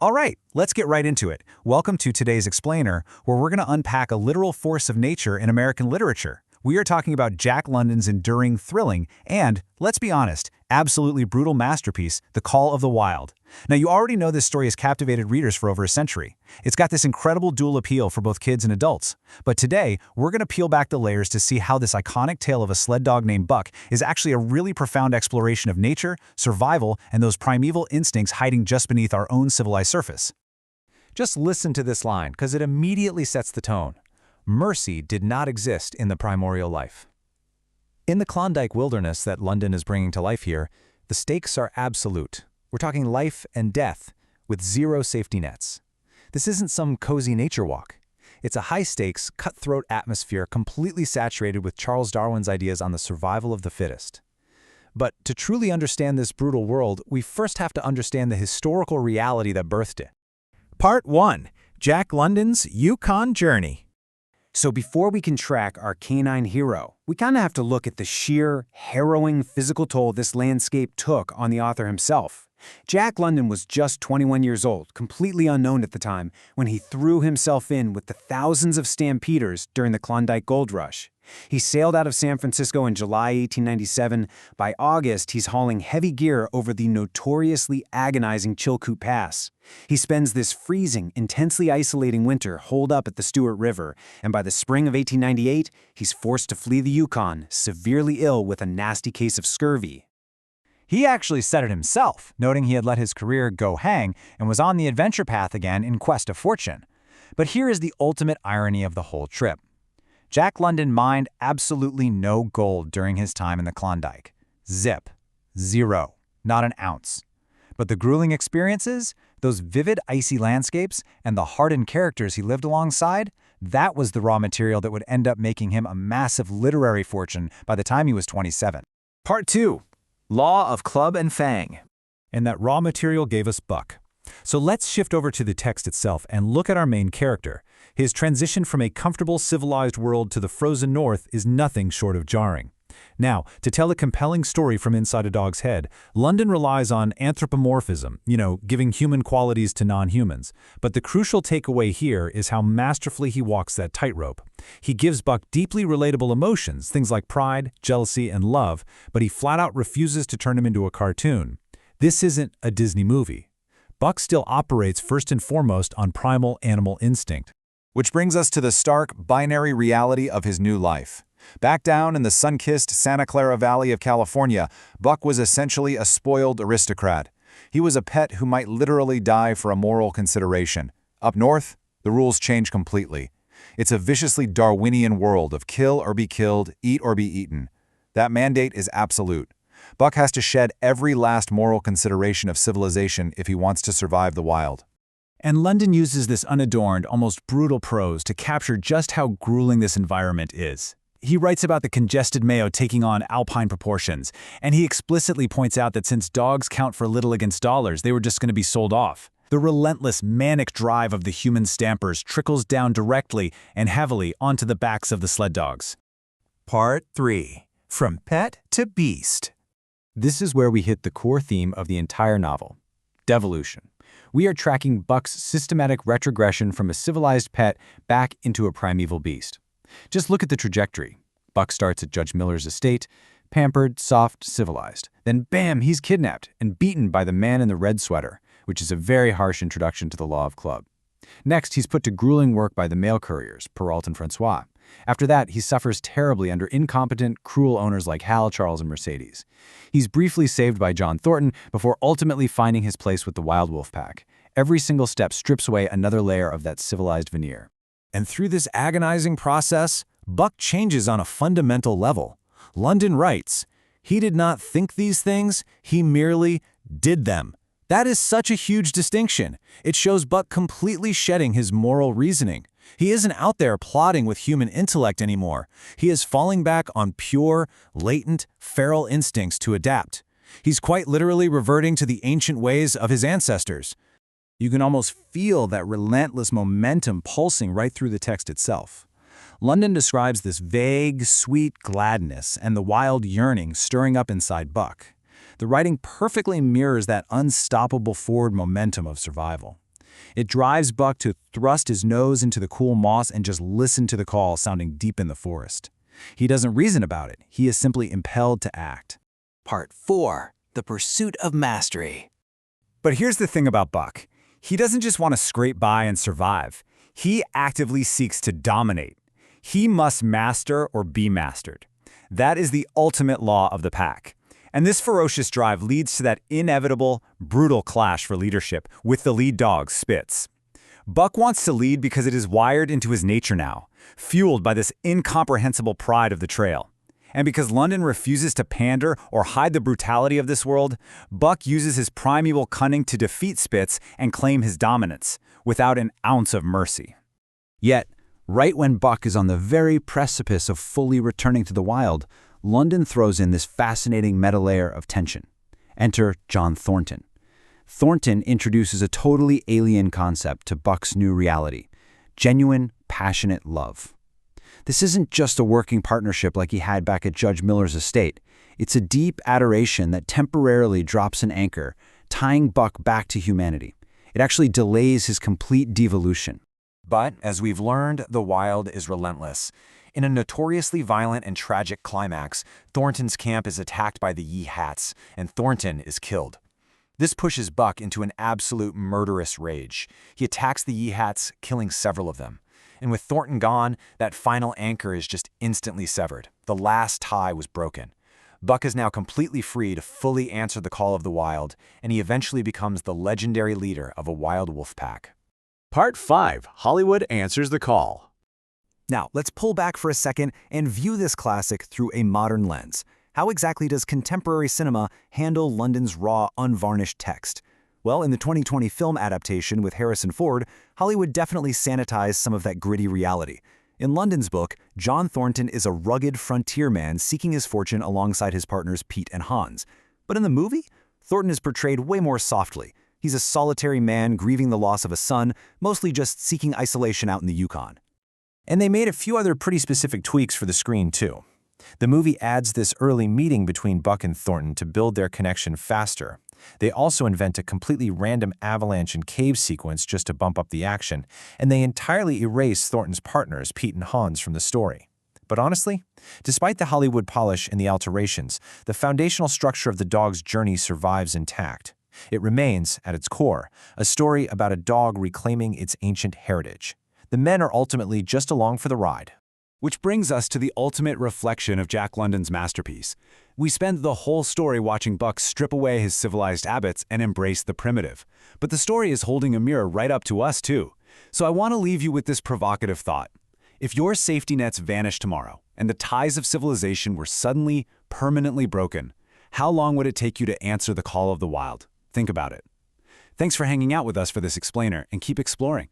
All right, let's get right into it. Welcome to today's Explainer, where we're going to unpack a literal force of nature in American literature. We are talking about Jack London's enduring, thrilling, and, let's be honest, absolutely brutal masterpiece, The Call of the Wild. Now, you already know this story has captivated readers for over a century. It's got this incredible dual appeal for both kids and adults. But today, we're going to peel back the layers to see how this iconic tale of a sled dog named Buck is actually a really profound exploration of nature, survival, and those primeval instincts hiding just beneath our own civilized surface. Just listen to this line, because it immediately sets the tone. Mercy did not exist in the primordial life. In the Klondike wilderness that London is bringing to life here, the stakes are absolute. We're talking life and death, with zero safety nets. This isn't some cozy nature walk. It's a high-stakes, cutthroat atmosphere completely saturated with Charles Darwin's ideas on the survival of the fittest. But to truly understand this brutal world, we first have to understand the historical reality that birthed it. Part 1. Jack London's Yukon Journey. So before we can track our canine hero, we kind of have to look at the sheer, harrowing physical toll this landscape took on the author himself. Jack London was just 21 years old, completely unknown at the time, when he threw himself in with the thousands of stampeders during the Klondike Gold Rush. He sailed out of San Francisco in July 1897. By August, he's hauling heavy gear over the notoriously agonizing Chilkoot Pass. He spends this freezing, intensely isolating winter holed up at the Stewart River, and by the spring of 1898, he's forced to flee the Yukon, severely ill with a nasty case of scurvy. He actually said it himself, noting he had let his career go hang and was on the adventure path again in quest of fortune. But here is the ultimate irony of the whole trip. Jack London mined absolutely no gold during his time in the Klondike. Zip. Zero. Not an ounce. But the grueling experiences, those vivid icy landscapes, and the hardened characters he lived alongside, that was the raw material that would end up making him a massive literary fortune by the time he was 27. Part 2. Law of Club and Fang. And that raw material gave us Buck. So let's shift over to the text itself and look at our main character. His transition from a comfortable, civilized world to the frozen north is nothing short of jarring. Now, to tell a compelling story from inside a dog's head, London relies on anthropomorphism, giving human qualities to non-humans. But the crucial takeaway here is how masterfully he walks that tightrope. He gives Buck deeply relatable emotions, things like pride, jealousy, and love, but he flat-out refuses to turn him into a cartoon. This isn't a Disney movie. Buck still operates first and foremost on primal animal instinct. Which brings us to the stark, binary reality of his new life. Back down in the sun-kissed Santa Clara Valley of California, Buck was essentially a spoiled aristocrat. He was a pet who might literally die for a moral consideration. Up north, the rules change completely. It's a viciously Darwinian world of kill or be killed, eat or be eaten. That mandate is absolute. Buck has to shed every last moral consideration of civilization if he wants to survive the wild. And London uses this unadorned, almost brutal prose to capture just how grueling this environment is. He writes about the congested Mayo taking on alpine proportions, and he explicitly points out that since dogs count for little against dollars, they were just going to be sold off. The relentless, manic drive of the human stampers trickles down directly and heavily onto the backs of the sled dogs. Part 3. From Pet to Beast. This is where we hit the core theme of the entire novel: devolution. We are tracking Buck's systematic retrogression from a civilized pet back into a primeval beast. Just look at the trajectory. Buck starts at Judge Miller's estate, pampered, soft, civilized. Then bam, he's kidnapped and beaten by the man in the red sweater, which is a very harsh introduction to the law of club. Next, he's put to grueling work by the mail couriers, Perrault and Francois. After that, he suffers terribly under incompetent, cruel owners like Hal, Charles, and Mercedes. He's briefly saved by John Thornton before ultimately finding his place with the Wild Wolf Pack. Every single step strips away another layer of that civilized veneer. And through this agonizing process, Buck changes on a fundamental level. London writes, "He did not think these things, he merely did them." That is such a huge distinction. It shows Buck completely shedding his moral reasoning. He isn't out there plotting with human intellect anymore. He is falling back on pure, latent, feral instincts to adapt. He's quite literally reverting to the ancient ways of his ancestors. You can almost feel that relentless momentum pulsing right through the text itself. London describes this vague, sweet gladness and the wild yearning stirring up inside Buck. The writing perfectly mirrors that unstoppable forward momentum of survival. It drives Buck to thrust his nose into the cool moss and just listen to the call sounding deep in the forest. He doesn't reason about it. He is simply impelled to act. Part 4. The Pursuit of Mastery. But here's the thing about Buck. He doesn't just want to scrape by and survive. He actively seeks to dominate. He must master or be mastered. That is the ultimate law of the pack. And this ferocious drive leads to that inevitable, brutal clash for leadership with the lead dog, Spitz. Buck wants to lead because it is wired into his nature now, fueled by this incomprehensible pride of the trail. And because London refuses to pander or hide the brutality of this world, Buck uses his primeval cunning to defeat Spitz and claim his dominance, without an ounce of mercy. Yet, right when Buck is on the very precipice of fully returning to the wild, London throws in this fascinating meta layer of tension. Enter John Thornton. Thornton introduces a totally alien concept to Buck's new reality: genuine, passionate love. This isn't just a working partnership like he had back at Judge Miller's estate. It's a deep adoration that temporarily drops an anchor, tying Buck back to humanity. It actually delays his complete devolution. But, as we've learned, the wild is relentless. In a notoriously violent and tragic climax, Thornton's camp is attacked by the Ye-Hats, and Thornton is killed. This pushes Buck into an absolute murderous rage. He attacks the Ye-Hats, killing several of them. And with Thornton gone, that final anchor is just instantly severed. The last tie was broken. Buck is now completely free to fully answer the call of the wild, and he eventually becomes the legendary leader of a wild wolf pack. Part 5. Hollywood Answers the Call. Now, let's pull back for a second and view this classic through a modern lens. How exactly does contemporary cinema handle London's raw, unvarnished text? Well, in the 2020 film adaptation with Harrison Ford, Hollywood definitely sanitized some of that gritty reality. In London's book, John Thornton is a rugged frontierman seeking his fortune alongside his partners Pete and Hans. But in the movie, Thornton is portrayed way more softly. He's a solitary man grieving the loss of a son, mostly just seeking isolation out in the Yukon. And they made a few other pretty specific tweaks for the screen, too. The movie adds this early meeting between Buck and Thornton to build their connection faster. They also invent a completely random avalanche and cave sequence just to bump up the action, and they entirely erase Thornton's partners, Pete and Hans, from the story. But honestly, despite the Hollywood polish and the alterations, the foundational structure of the dog's journey survives intact. It remains, at its core, a story about a dog reclaiming its ancient heritage. The men are ultimately just along for the ride. Which brings us to the ultimate reflection of Jack London's masterpiece. We spend the whole story watching Buck strip away his civilized habits and embrace the primitive. But the story is holding a mirror right up to us, too. So I want to leave you with this provocative thought. If your safety nets vanished tomorrow, and the ties of civilization were suddenly, permanently broken, how long would it take you to answer the call of the wild? Think about it. Thanks for hanging out with us for this explainer, and keep exploring.